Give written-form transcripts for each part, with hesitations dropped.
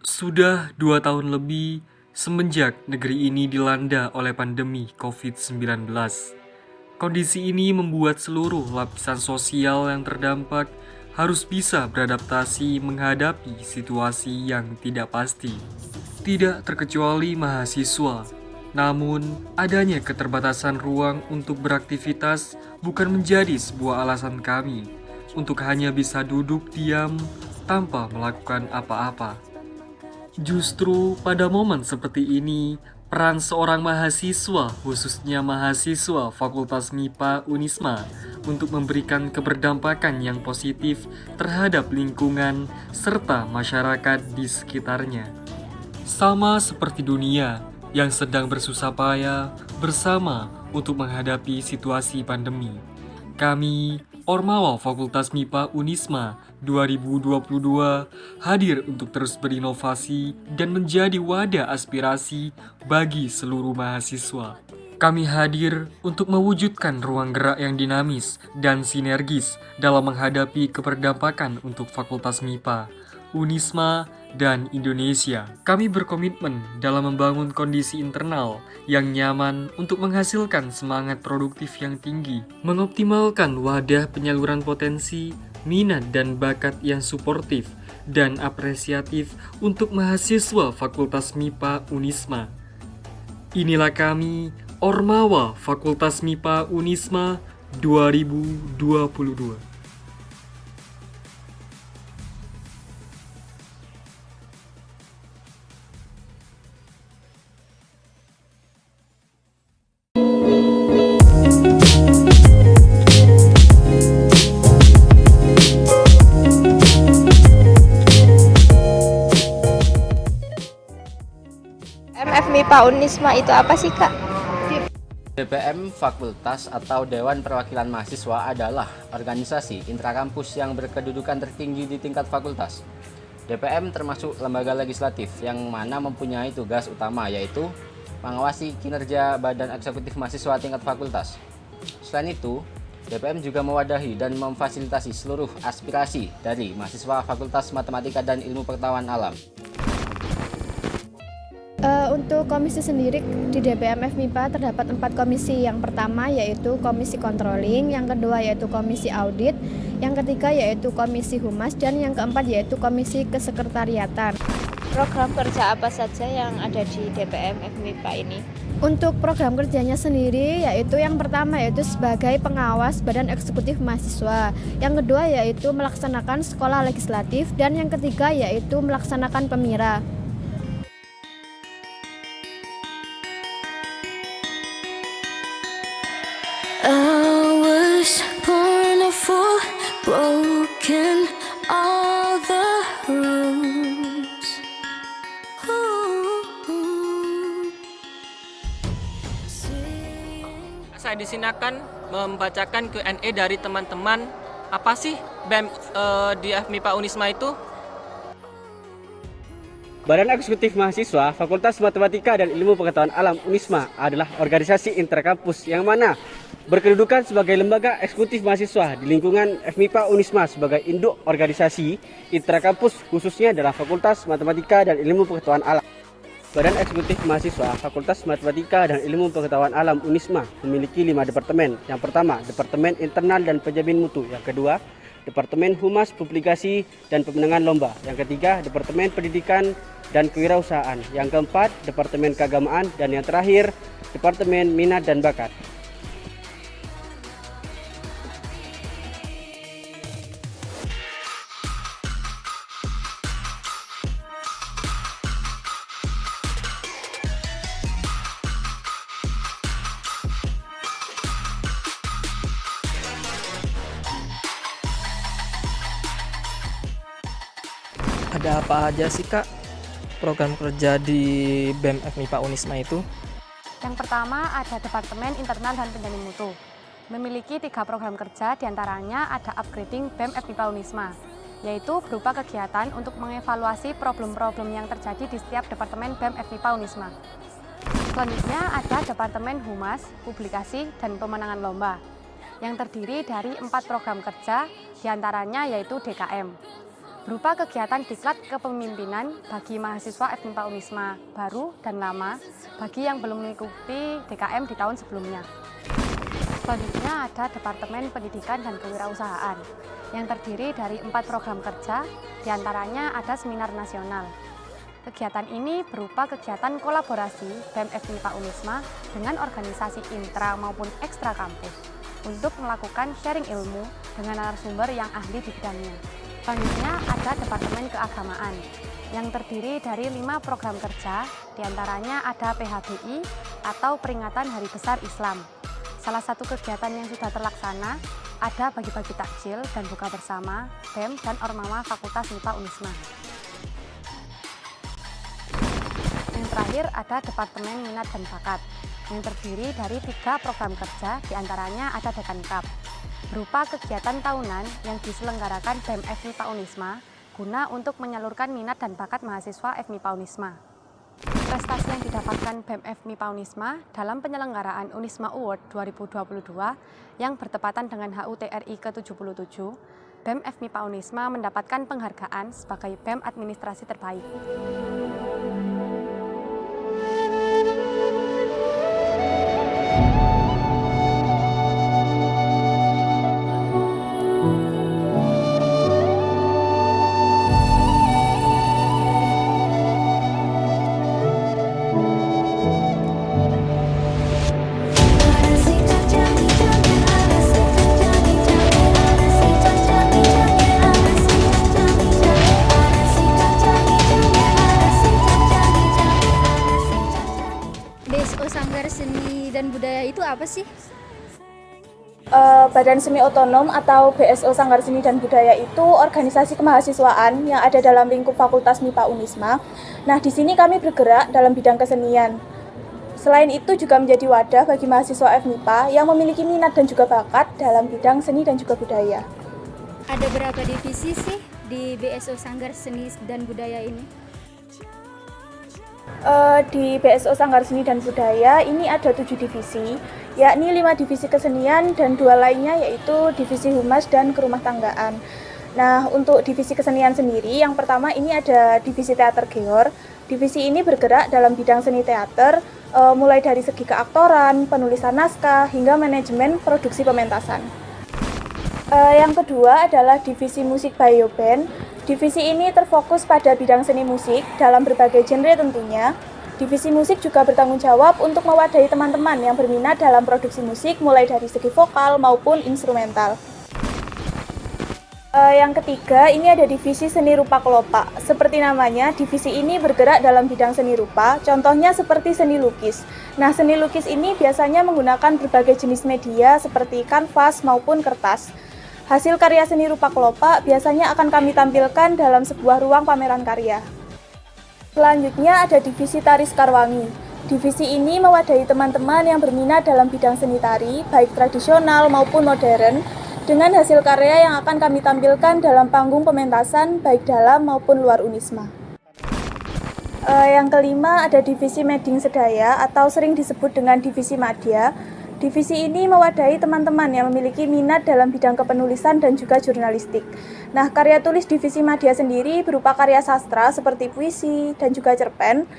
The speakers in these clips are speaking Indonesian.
Sudah 2 tahun lebih semenjak negeri ini dilanda oleh pandemi COVID-19. Kondisi ini membuat seluruh lapisan sosial yang terdampak harus bisa beradaptasi menghadapi situasi yang tidak pasti. Tidak terkecuali mahasiswa, namun adanya keterbatasan ruang untuk beraktivitas bukan menjadi sebuah alasan kami untuk hanya bisa duduk diam tanpa melakukan apa-apa. Justru pada momen seperti ini, peran seorang mahasiswa, khususnya mahasiswa Fakultas MIPA Unisma, untuk memberikan keberdampakan yang positif terhadap lingkungan serta masyarakat di sekitarnya. Sama seperti dunia yang sedang bersusah payah bersama untuk menghadapi situasi pandemi. Kami, Ormawa Fakultas MIPA Unisma 2022 hadir untuk terus berinovasi dan menjadi wadah aspirasi bagi seluruh mahasiswa. Kami hadir untuk mewujudkan ruang gerak yang dinamis dan sinergis dalam menghadapi keberdampakan untuk Fakultas MIPA, Unisma, dan Indonesia. Kami berkomitmen dalam membangun kondisi internal yang nyaman untuk menghasilkan semangat produktif yang tinggi, mengoptimalkan wadah penyaluran potensi, minat dan bakat yang suportif dan apresiatif untuk mahasiswa Fakultas MIPA Unisma. Inilah kami, Ormawa Fakultas MIPA Unisma 2022. MIPA Unisma itu apa sih, Kak? DPM Fakultas atau Dewan Perwakilan Mahasiswa adalah organisasi intrakampus yang berkedudukan tertinggi di tingkat fakultas. DPM termasuk lembaga legislatif yang mana mempunyai tugas utama yaitu mengawasi kinerja Badan Eksekutif Mahasiswa tingkat fakultas. Selain itu, DPM juga mewadahi dan memfasilitasi seluruh aspirasi dari mahasiswa Fakultas Matematika dan Ilmu Pengetahuan Alam. Untuk komisi sendiri di DPM FMIPA terdapat 4 komisi. Yang pertama yaitu komisi controlling, yang kedua yaitu komisi audit, yang ketiga yaitu komisi humas, dan yang keempat yaitu komisi kesekretariatan. Program kerja apa saja yang ada di DPM FMIPA ini? Untuk program kerjanya sendiri yaitu yang pertama yaitu sebagai pengawas Badan Eksekutif Mahasiswa, yang kedua yaitu melaksanakan sekolah legislatif, dan yang ketiga yaitu melaksanakan pemira. Broken all the rules. Saya di sini akan membacakan Q&A dari teman-teman. Apa sih BEM di FMIPA Unisma itu? Badan Eksekutif Mahasiswa Fakultas Matematika dan Ilmu Pengetahuan Alam Unisma adalah organisasi interkampus yang mana berkedudukan sebagai lembaga eksekutif mahasiswa di lingkungan FMIPA Unisma sebagai induk organisasi interkampus khususnya adalah Fakultas Matematika dan Ilmu Pengetahuan Alam. Badan Eksekutif Mahasiswa Fakultas Matematika dan Ilmu Pengetahuan Alam Unisma memiliki 5 departemen. Yang pertama, Departemen Internal dan Penjamin Mutu. Yang kedua, Departemen Humas, Publikasi, dan Pemenangan Lomba. Yang ketiga, Departemen Pendidikan dan Kewirausahaan. Yang keempat, Departemen Keagamaan. Dan yang terakhir, Departemen Minat dan Bakat. Ada apa aja sih, Kak, program kerja di BEM FMIPA Unisma itu? Yang pertama ada Departemen Internal dan Penjamin Mutu. Memiliki 3 program kerja, diantaranya ada upgrading BEM FMIPA Unisma, yaitu berupa kegiatan untuk mengevaluasi problem-problem yang terjadi di setiap Departemen BEM FMIPA Unisma. Selanjutnya ada Departemen Humas, Publikasi, dan Pemenangan Lomba, yang terdiri dari 4 program kerja, diantaranya yaitu DKM. berupa kegiatan diklat kepemimpinan bagi mahasiswa FMIPA Unisma baru dan lama bagi yang belum mengikuti DKM di tahun sebelumnya. Selanjutnya ada Departemen Pendidikan dan Kewirausahaan yang terdiri dari 4 program kerja, diantaranya ada seminar nasional. Kegiatan ini berupa kegiatan kolaborasi BEM FMIPA Unisma dengan organisasi intra maupun ekstra kampus untuk melakukan sharing ilmu dengan narasumber yang ahli di bidangnya. Selanjutnya ada Departemen Keagamaan yang terdiri dari 5 program kerja, diantaranya ada PHBI atau Peringatan Hari Besar Islam. Salah satu kegiatan yang sudah terlaksana ada bagi-bagi takjil dan buka bersama BEM dan Ormawa Fakultas MIPA Unisma. Yang terakhir ada Departemen Minat dan Bakat yang terdiri dari 3 program kerja, diantaranya ada Dekankap, berupa kegiatan tahunan yang diselenggarakan BEM FMIPA Unisma guna untuk menyalurkan minat dan bakat mahasiswa FMIPA Unisma. Prestasi yang didapatkan BEM FMIPA Unisma dalam penyelenggaraan Unisma Award 2022 yang bertepatan dengan HUT RI ke-77, BEM FMIPA Unisma mendapatkan penghargaan sebagai BEM Administrasi Terbaik. BSO Sanggar Seni dan Budaya itu apa sih? Badan Semi Otonom atau BSO Sanggar Seni dan Budaya itu organisasi kemahasiswaan yang ada dalam lingkup Fakultas MIPA Unisma. Nah, di sini kami bergerak dalam bidang kesenian. Selain itu juga menjadi wadah bagi mahasiswa FMIPA yang memiliki minat dan juga bakat dalam bidang seni dan juga budaya. Ada berapa divisi sih di BSO Sanggar Seni dan Budaya ini? Di BSO Sanggar Seni dan Budaya ini ada 7 divisi, yakni 5 divisi kesenian dan 2 lainnya yaitu divisi humas dan kerumah tanggaan. Nah, untuk divisi kesenian sendiri, yang pertama ini ada divisi teater Geor. Divisi ini bergerak dalam bidang seni teater, mulai dari segi keaktoran, penulisan naskah, hingga manajemen produksi pementasan. Yang kedua adalah divisi musik bioband. Divisi ini terfokus pada bidang seni musik dalam berbagai genre tentunya. Divisi musik juga bertanggung jawab untuk mewadahi teman-teman yang berminat dalam produksi musik mulai dari segi vokal maupun instrumental. Yang ketiga, ini ada divisi seni rupa kelopak. Seperti namanya, divisi ini bergerak dalam bidang seni rupa, contohnya seperti seni lukis. Nah, seni lukis ini biasanya menggunakan berbagai jenis media seperti kanvas maupun kertas. Hasil karya seni rupa kelopak biasanya akan kami tampilkan dalam sebuah ruang pameran karya. Selanjutnya ada divisi tari Sekarwangi. Divisi ini mewadahi teman-teman yang berminat dalam bidang seni tari, baik tradisional maupun modern, dengan hasil karya yang akan kami tampilkan dalam panggung pementasan baik dalam maupun luar Unisma. Yang kelima ada divisi Mading Sedaya atau sering disebut dengan divisi Madya. Divisi ini mewadahi teman-teman yang memiliki minat dalam bidang kepenulisan dan juga jurnalistik. Nah, karya tulis divisi Madya sendiri berupa karya sastra seperti puisi dan juga cerpen.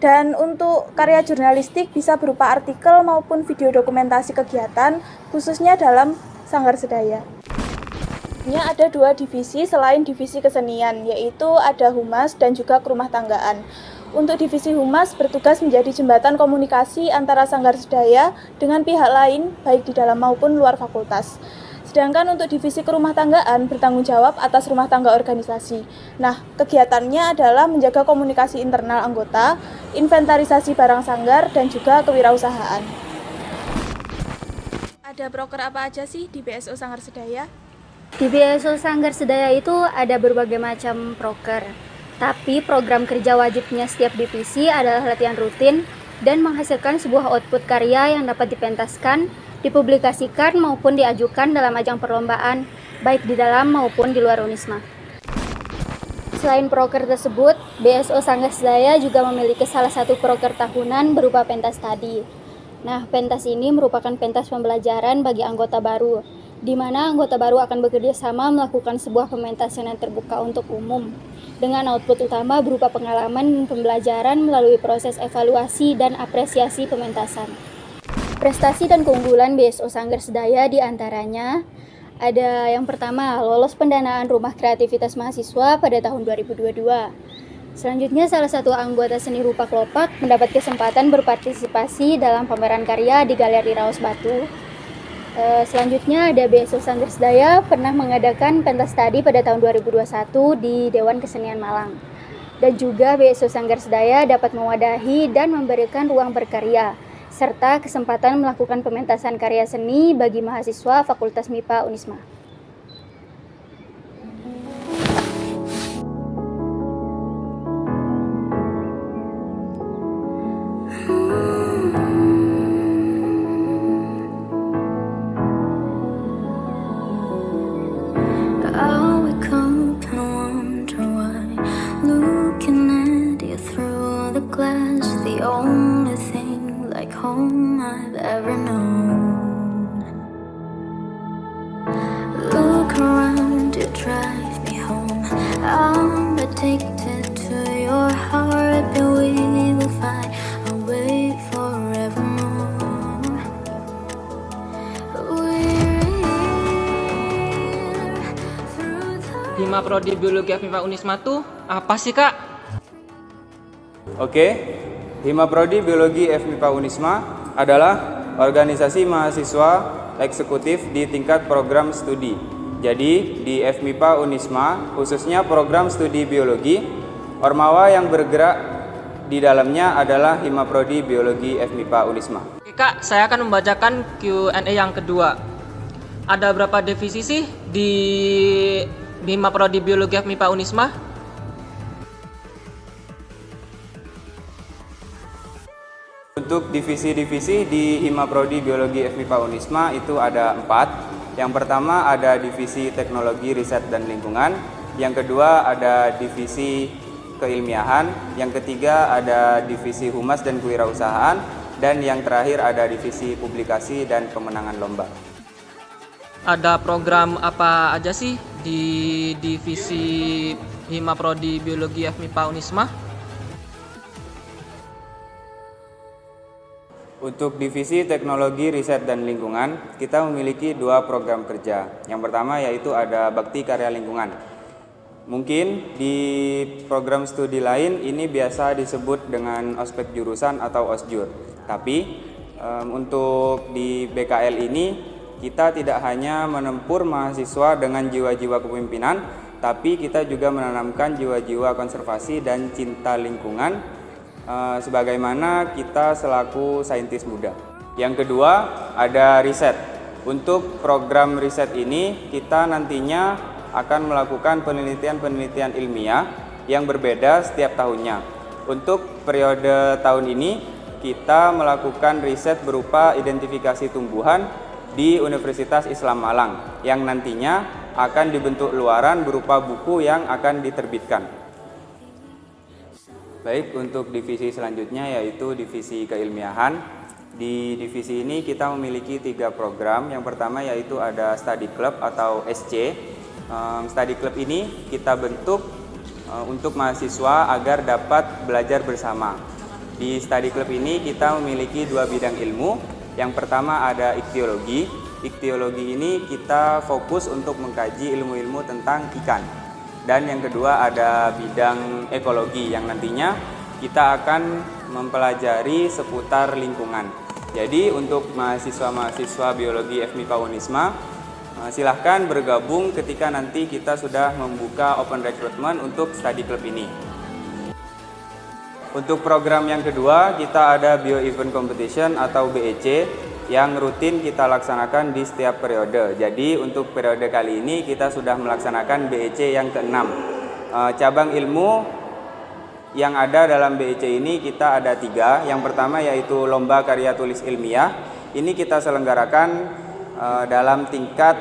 Dan untuk karya jurnalistik bisa berupa artikel maupun video dokumentasi kegiatan, khususnya dalam Sanggar Sedaya. Ada 2 divisi selain divisi kesenian, yaitu ada humas dan juga kerumah tanggaan. Untuk divisi humas bertugas menjadi jembatan komunikasi antara Sanggar Sedaya dengan pihak lain, baik di dalam maupun luar fakultas. Sedangkan untuk divisi kerumah tanggaan bertanggung jawab atas rumah tangga organisasi. Nah, kegiatannya adalah menjaga komunikasi internal anggota, inventarisasi barang sanggar, dan juga kewirausahaan. Ada proker apa aja sih di BSO Sanggar Sedaya? Di BSO Sanggar Sedaya itu ada berbagai macam proker. Tapi program kerja wajibnya setiap divisi adalah latihan rutin dan menghasilkan sebuah output karya yang dapat dipentaskan, dipublikasikan maupun diajukan dalam ajang perlombaan, baik di dalam maupun di luar Unisma. Selain proker tersebut, BSO Sanggar Sedaya juga memiliki salah satu proker tahunan berupa pentas tadi. Nah, pentas ini merupakan pentas pembelajaran bagi anggota baru, di mana anggota baru akan bekerja sama melakukan sebuah pementasan yang terbuka untuk umum, dengan output utama berupa pengalaman dan pembelajaran melalui proses evaluasi dan apresiasi pementasan. Prestasi dan keunggulan BSO Sanggar Sedaya diantaranya ada yang pertama, lolos pendanaan Rumah Kreativitas Mahasiswa pada tahun 2022. Selanjutnya, salah satu anggota seni rupa Klopak mendapat kesempatan berpartisipasi dalam pameran karya di Galeri Raos Batu. Selanjutnya ada BSO Sanggar Sedaya pernah mengadakan pentas study pada tahun 2021 di Dewan Kesenian Malang. Dan juga BSO Sanggar Sedaya dapat mewadahi dan memberikan ruang berkarya, serta kesempatan melakukan pementasan karya seni bagi mahasiswa Fakultas MIPA Unisma. Hima Prodi Biologi FMIPA Unisma tuh apa sih, Kak? Oke, Hima Prodi Biologi FMIPA Unisma adalah organisasi mahasiswa eksekutif di tingkat program studi. Jadi di FMIPA Unisma, khususnya program studi biologi, Ormawa yang bergerak di dalamnya adalah Hima Prodi Biologi FMIPA Unisma. Oke, Kak, saya akan membacakan Q&A yang kedua. Ada berapa divisi sih di Hima Prodi Biologi FMIPA Unisma? Untuk divisi-divisi di Hima Prodi Biologi FMIPA Unisma itu ada 4. Yang pertama ada divisi Teknologi Riset dan Lingkungan. Yang kedua ada divisi Keilmiahan. Yang ketiga ada divisi Humas dan Kewirausahaan. Dan yang terakhir ada divisi Publikasi dan Pemenangan Lomba. Ada program apa aja sih di divisi Hima Prodi Biologi FMIPA Unisma? Untuk divisi Teknologi Riset dan Lingkungan, kita memiliki 2 program kerja. Yang pertama yaitu ada Bakti Karya Lingkungan. Mungkin di program studi lain ini biasa disebut dengan ospek jurusan atau osjur. Tapi untuk di BKL ini kita tidak hanya menempur mahasiswa dengan jiwa-jiwa kepemimpinan, tapi kita juga menanamkan jiwa-jiwa konservasi dan cinta lingkungan sebagaimana kita selaku saintis muda. Yang kedua ada riset. Untuk program riset ini kita nantinya akan melakukan penelitian-penelitian ilmiah yang berbeda setiap tahunnya. Untuk periode tahun ini kita melakukan riset berupa identifikasi tumbuhan di Universitas Islam Malang yang nantinya akan dibentuk luaran berupa buku yang akan diterbitkan. Baik, untuk divisi selanjutnya yaitu divisi keilmiahan. Di divisi ini kita memiliki 3 program. Yang pertama yaitu ada Study Club atau SC. Study Club ini kita bentuk untuk mahasiswa agar dapat belajar bersama. Di Study Club ini kita memiliki 2 bidang ilmu. Yang pertama ada ichtiologi. Ichtiologi ini kita fokus untuk mengkaji ilmu-ilmu tentang ikan. Dan yang kedua ada bidang ekologi yang nantinya kita akan mempelajari seputar lingkungan. Jadi untuk mahasiswa-mahasiswa biologi FMIPA Unisma, silahkan bergabung ketika nanti kita sudah membuka open recruitment untuk study club ini. Untuk program yang kedua, kita ada Bio Event Competition atau BEC yang rutin kita laksanakan di setiap periode. Jadi untuk periode kali ini kita sudah melaksanakan BEC yang ke-6. Cabang ilmu yang ada dalam BEC ini kita ada 3. Yang pertama yaitu Lomba Karya Tulis Ilmiah. Ini kita selenggarakan dalam tingkat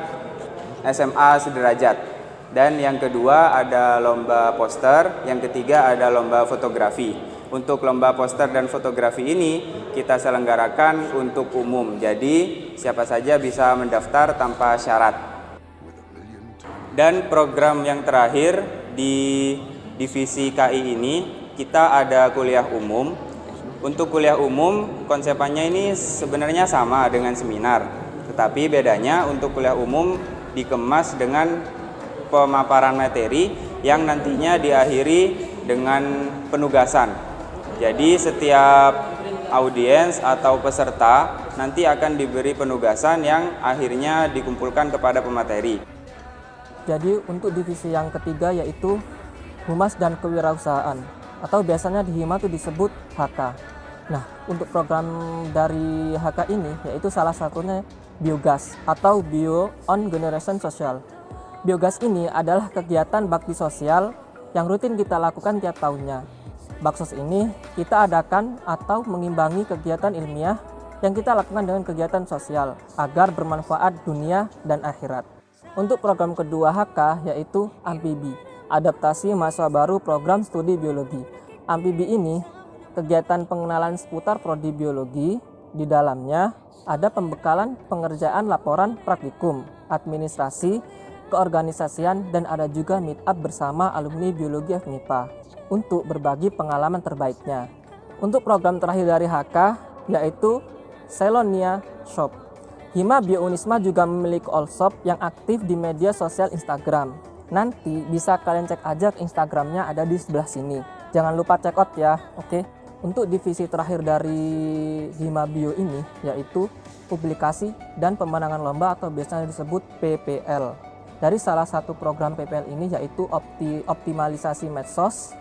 SMA sederajat. Dan yang kedua ada lomba poster, yang ketiga ada lomba fotografi. Untuk lomba poster dan fotografi ini kita selenggarakan untuk umum, jadi siapa saja bisa mendaftar tanpa syarat. Dan program yang terakhir di divisi KI ini kita ada kuliah umum. Untuk kuliah umum konsepannya ini sebenarnya sama dengan seminar, tetapi bedanya untuk kuliah umum dikemas dengan pemaparan materi yang nantinya diakhiri dengan penugasan. Jadi setiap audiens atau peserta nanti akan diberi penugasan yang akhirnya dikumpulkan kepada pemateri. Jadi untuk divisi yang ketiga yaitu Humas dan Kewirausahaan, atau biasanya di HIMA itu disebut HK. Nah, untuk program dari HK ini yaitu salah satunya biogas atau Bio on Generation Social. Biogas ini adalah kegiatan bakti sosial yang rutin kita lakukan tiap tahunnya. Baksos ini kita adakan atau mengimbangi kegiatan ilmiah yang kita lakukan dengan kegiatan sosial agar bermanfaat dunia dan akhirat. Untuk program kedua HK yaitu Amfibi, adaptasi mahasiswa baru program studi biologi. Amfibi ini kegiatan pengenalan seputar prodi biologi. Di dalamnya ada pembekalan pengerjaan laporan praktikum, administrasi, keorganisasian, dan ada juga meet up bersama alumni biologi FMIPA untuk berbagi pengalaman terbaiknya. Untuk program terakhir dari HK yaitu Selonia Shop. Hima Bio Unisma juga memiliki all shop yang aktif di media sosial Instagram. Nanti bisa kalian cek aja ke Instagramnya, ada di sebelah sini. Jangan lupa check out ya, oke? Untuk divisi terakhir dari Hima Bio ini yaitu publikasi dan pemenangan lomba atau biasanya disebut PPL. Dari salah satu program PPL ini yaitu optimalisasi medsos.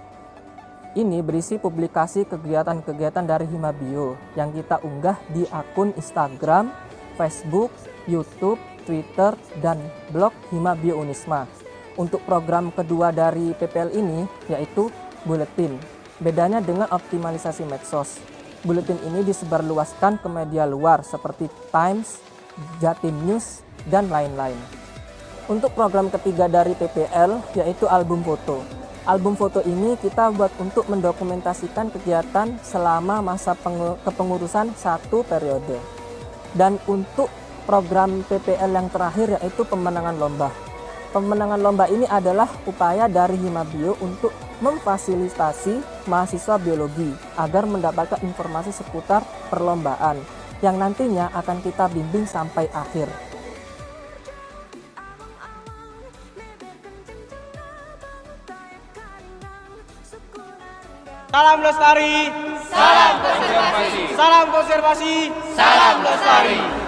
Ini berisi publikasi kegiatan-kegiatan dari Hima Bio yang kita unggah di akun Instagram, Facebook, YouTube, Twitter, dan blog Hima Bio Unisma. Untuk program kedua dari PPL ini yaitu buletin. Bedanya dengan optimalisasi medsos. Buletin ini disebarluaskan ke media luar seperti Times, Jatim News, dan lain-lain. Untuk program ketiga dari PPL yaitu album foto. Album foto ini kita buat untuk mendokumentasikan kegiatan selama masa kepengurusan satu periode. Dan untuk program PPL yang terakhir yaitu pemenangan lomba. Pemenangan lomba ini adalah upaya dari Hima Bio untuk memfasilitasi mahasiswa biologi agar mendapatkan informasi seputar perlombaan yang nantinya akan kita bimbing sampai akhir. Salam lestari, salam konservasi, salam konservasi, salam lestari.